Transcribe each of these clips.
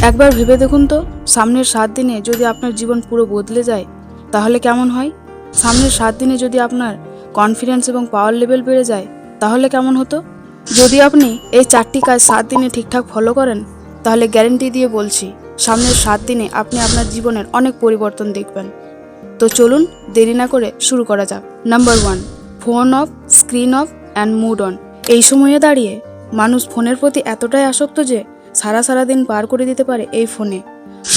একবার ভেবে দেখুন তো, সামনের 7 দিনে যদি আপনার জীবন পুরো বদলে যায় তাহলে কেমন হয়? সামনের 7 দিনে যদি আপনার কনফিডেন্স এবং পাওয়ার লেভেল বেড়ে যায় তাহলে কেমন হতো? যদি আপনি এই 4টি কাজ 7 দিনে ঠিকঠাক ফলো করেন তাহলে গ্যারেন্টি দিয়ে বলছি সামনের 7 দিনে আপনি আপনার জীবনের অনেক পরিবর্তন দেখবেন। তো চলুন দেরি না করে শুরু করা যাক। Number 1, phone off, screen off and mood on. এই সময়ে দাঁড়িয়ে মানুষ ফোনের প্রতি এতটাই আসক্ত যে সারা দিন পার করে দিতে পারে এই ফোনে।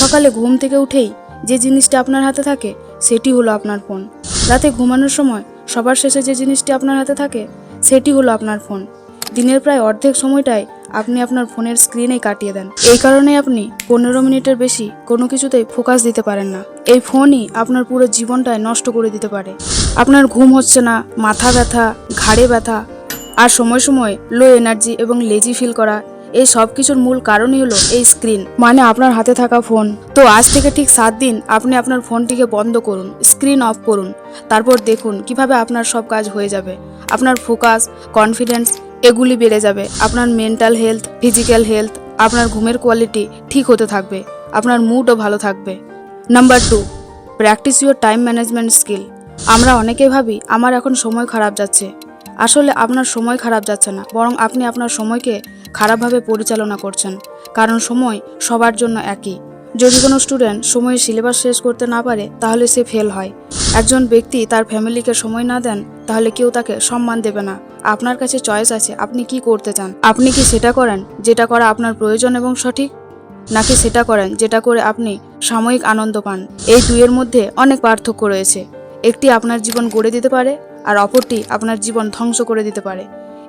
সকালে ঘুম থেকে উঠেই যে জিনিসটা আপনার হাতে থাকে সেটি হলো আপনার ফোন। রাতে ঘুমানোর সময় সবার শেষে যে জিনিসটি আপনার হাতে থাকে সেটি হলো আপনার ফোন। দিনের প্রায় অর্ধেক সময়টাই আপনি আপনার ফোনের স্ক্রিনেই কাটিয়ে দেন। এই কারণে আপনি 15 মিনিটের বেশি কোনো কিছুতেই ফোকাস দিতে পারেন না। এই ফোনই আপনার পুরো জীবনটাই নষ্ট করে দিতে পারে। আপনার ঘুম হচ্ছে না, মাথা ব্যথা, ঘাড়ে ব্যথা আর সময় সময় লো এনার্জি এবং লেজি ফিল করা, এই সব কিছুর মূল কারণই হলো এই স্ক্রিন, মানে আপনার হাতে থাকা ফোন। তো আজ থেকে ঠিক 7 দিন আপনি আপনার ফোনটিকে বন্ধ করুন, স্ক্রিন অফ করুন। তারপর দেখুন কিভাবে আপনার সব কাজ হয়ে যাবে। আপনার ফোকাস, কনফিডেন্স এগুলি বেড়ে যাবে। আপনার মেন্টাল হেলথ, ফিজিক্যাল হেলথ, আপনার ঘুমের কোয়ালিটি ঠিক হতে থাকবে। আপনার মুডও ভালো থাকবে। Number 2, practice your time management skill. আমরা অনেকে ভাবি আমার এখন সময় খারাপ যাচ্ছে। আসলে আপনার সময় খারাপ যাচ্ছে না, বরং আপনি আপনার সময়কে খারাপভাবে পরিচালনা করছেন। কারণ সময় সবার জন্য একই। যদি কোনো স্টুডেন্ট সময়ে সিলেবাস শেষ করতে না পারে তাহলে সে ফেল হয়। একজন ব্যক্তি তার ফ্যামিলিকে সময় না দেন তাহলে কেউ তাকে সম্মান দেবে না। আপনার কাছে চয়েস আছে, আপনি কি করতে চান। আপনি কি সেটা করেন যেটা করা আপনার প্রয়োজন এবং সঠিক, নাকি সেটা করেন যেটা করে আপনি সাময়িক আনন্দ পান? এই দুইয়ের মধ্যে অনেক পার্থক্য রয়েছে। একটি আপনার জীবন গড়ে দিতে পারে আর অপরটি আপনার জীবন ধ্বংস করে দিতে পারে।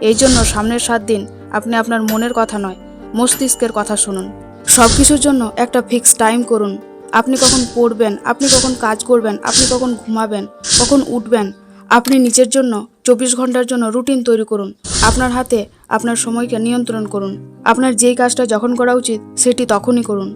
এই জন্য সামনের 7 দিন আপনি আপনার মনের কথা নয়, মস্তিষ্কের কথা শুনুন। সব কিছুর জন্য একটা ফিক্স টাইম করুন। আপনি কখন পড়বেন, আপনি কখন কাজ করবেন, আপনি কখন ঘুমাবেন, কখন উঠবেন। আপনি নিজের জন্য 24 ঘন্টার জন্য রুটিন তৈরি করুন। আপনার হাতে আপনার সময়কে নিয়ন্ত্রণ করুন। আপনার যেই কাজটা যখন করা উচিত সেটি তখনই করুন।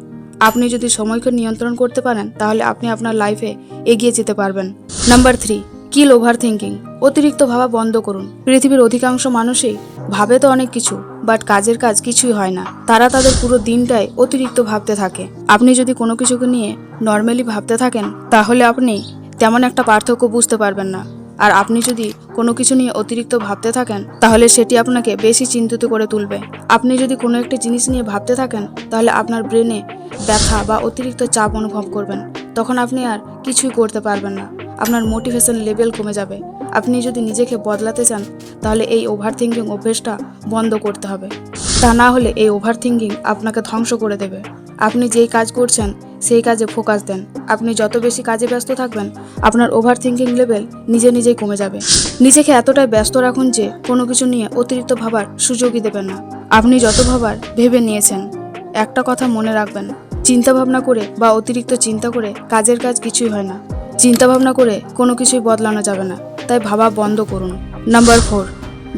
আপনি যদি সময়কে নিয়ন্ত্রণ করতে পারেন তাহলে আপনি আপনার লাইফে এগিয়ে যেতে পারবেন। নাম্বার 3, কিল ওভার থিঙ্কিং। অতিরিক্ত ভাবা বন্ধ করুন। পৃথিবীর অধিকাংশ মানুষই ভাবে তো অনেক কিছু, বাট কাজের কাজ কিছুই হয় না। তারা তাদের পুরো দিনটাই অতিরিক্ত ভাবতে থাকে। আপনি যদি কোনো কিছুকে নিয়ে নর্মালি ভাবতে থাকেন তাহলে আপনি তেমন একটা পার্থক্য বুঝতে পারবেন না। আর আপনি যদি কোনো কিছু নিয়ে অতিরিক্ত ভাবতে থাকেন তাহলে সেটি আপনাকে বেশি চিন্তিত করে তুলবে। আপনি যদি কোনো একটি জিনিস নিয়ে ভাবতে থাকেন তাহলে আপনার ব্রেনে ব্যথা বা অতিরিক্ত চাপ অনুভব করবেন। তখন আপনি আর কিছুই করতে পারবেন না। আপনার মোটিভেশন লেভেল কমে যাবে। আপনি যদি নিজেকে বদলাতে চান তাহলে এই ওভার থিঙ্কিং অভ্যেসটা বন্ধ করতে হবে। তা না হলে এই ওভার থিঙ্কিং আপনাকে ধ্বংস করে দেবে। আপনি যেই কাজ করছেন সেই কাজে ফোকাস দেন। আপনি যত বেশি কাজে ব্যস্ত থাকবেন আপনার ওভার থিঙ্কিং লেভেল নিজেই কমে যাবে। নিজেকে এতটাই ব্যস্ত রাখুন যে কোনো কিছু নিয়ে অতিরিক্ত ভাবার সুযোগই দেবেন না। আপনি যত ভাবার ভেবে নিয়েছেন। একটা কথা মনে রাখবেন, চিন্তা ভাবনা করে বা অতিরিক্ত চিন্তা করে কাজের কাজ কিছুই হয় না। চিন্তা ভাবনা করে কোনো কিছুই বদলানো যাবে না, তাই ভাবা বন্ধ করুন। Number 4,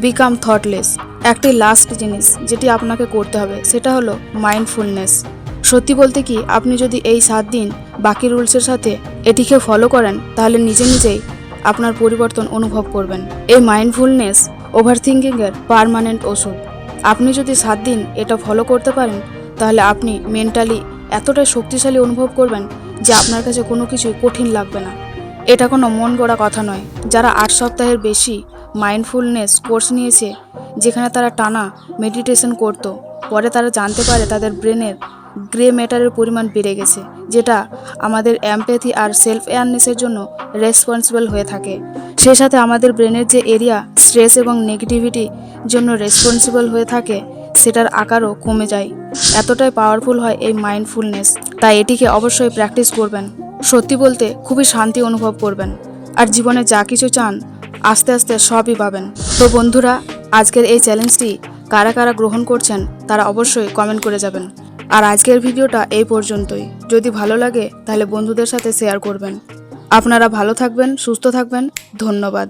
become thoughtless. একটি লাস্ট জিনিস যেটি আপনাকে করতে হবে সেটা হলো মাইন্ডফুলনেস। সত্যি বলতে কি, আপনি যদি এই 7 দিন বাকি রুলসের সাথে এটিকে ফলো করেন তাহলে নিজেই আপনার পরিবর্তন অনুভব করবেন। এই মাইন্ডফুলনেস ওভারথিঙ্কিংয়ের পার্মানেন্ট ওষুধ। আপনি যদি 7 দিন এটা ফলো করতে পারেন তাহলে আপনি মেন্টালি এতটাই শক্তিশালী অনুভব করবেন যে আপনার কাছে কোনো কিছুই কঠিন লাগবে না। এটা কোনো মন গড়া কথা নয়। যারা 8 সপ্তাহের বেশি মাইন্ডফুলনেস কোর্স নিয়েছে, যেখানে তারা টানা মেডিটেশন করত, পরে তারা জানতে পারে তাদের ব্রেনের গ্রে ম্যাটারের পরিমাণ বেড়ে গেছে, যেটা আমাদের এমপ্যাথি আর সেলফ অ্যাওয়ারনেসের জন্য রেসপন্সিবল হয়ে থাকে। সেই সাথে আমাদের ব্রেনের যে এরিয়া স্ট্রেস এবং নেগেটিভিটির জন্য রেসপন্সিবল হয়ে থাকে সেটার আকারও কমে যায়। এতটাই পাওয়ারফুল হয় এই মাইন্ডফুলনেস, তাই এটিকে অবশ্যই প্র্যাকটিস করবেন। সত্যি বলতে খুবই শান্তি অনুভব করবেন আর জীবনে যা কিছু চান আস্তে আস্তে সবই পাবেন। তো বন্ধুরা, আজকের এই চ্যালেঞ্জটি কারা কারা গ্রহণ করছেন তারা অবশ্যই কমেন্ট করে যাবেন। আর আজকের ভিডিওটা এই পর্যন্তই। যদি ভালো লাগে তাহলে বন্ধুদের সাথে শেয়ার করবেন। আপনারা ভালো থাকবেন, সুস্থ থাকবেন। ধন্যবাদ।